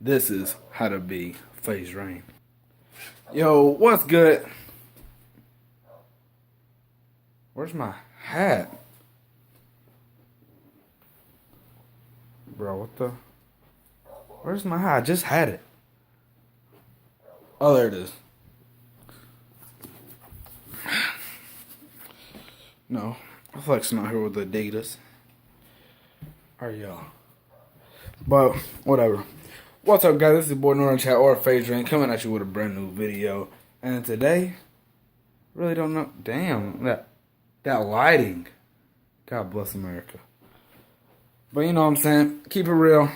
This is how to be faze rain. Yo, what's good? Where's my hat? Bro, what the? Where's my hat? I just had it. Oh, there it is. No, I'm flexing out here with the Adidas. Alright, y'all. But, whatever. What's up, guys? This is your boy Northern Chat or faze rain coming at you with a brand new video. And today, really don't know. Damn, that lighting. God bless America. But you know what I'm saying? Keep it real.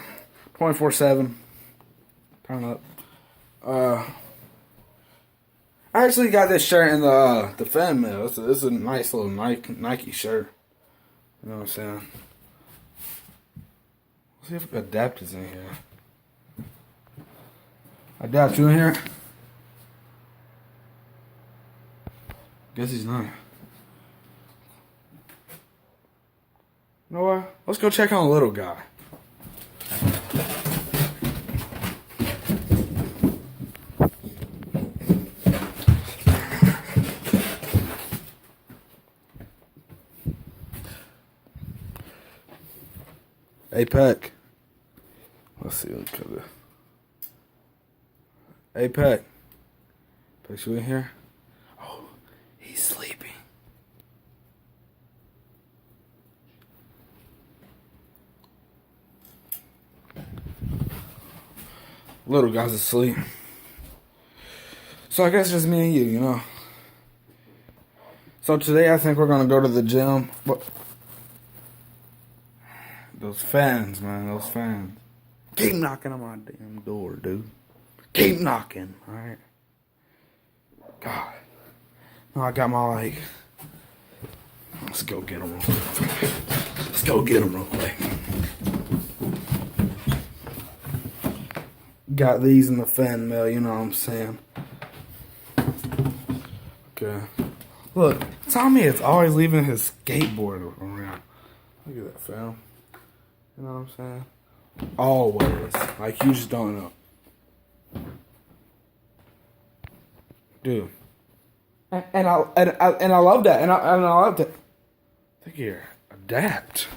24/7. Turn up. I actually got this shirt in the fan mail. It's a nice little Nike shirt. You know what I'm saying? Let's see if Adapt is in here. Adapt, you in here? Guess he's not. You know what? Let's go check on the little guy. Hey, Peck. Let's see. Look at this. Hey, Peck. Peck, you in here? Oh, he's sleeping. Little guy's asleep. So I guess just me and you know. So today I think we're gonna go to the gym. But those fans, man, those fans. Keep knocking on my damn door, dude. Keep knocking, alright? God. No, I got my, like... Let's go get him real quick. Let's go get him real quick. Got these in the fan mail, you know what I'm saying? Okay. Look, Tommy is always leaving his skateboard around. Look at that, fam. You know what I'm saying? Always. Like, you just don't know. Dude. And I love that. And I love that. I think you're Adapt.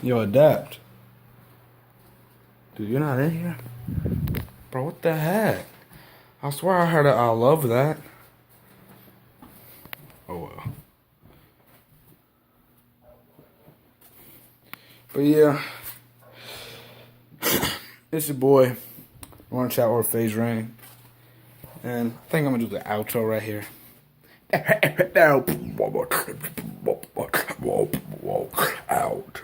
Yo, Adapt. Dude, you're not in here? Bro, what the heck? I swear I heard it. I love that. Oh, well. But yeah. It's your boy, Northern Chat or faze rain. And I think I'm going to do the outro right here. Out.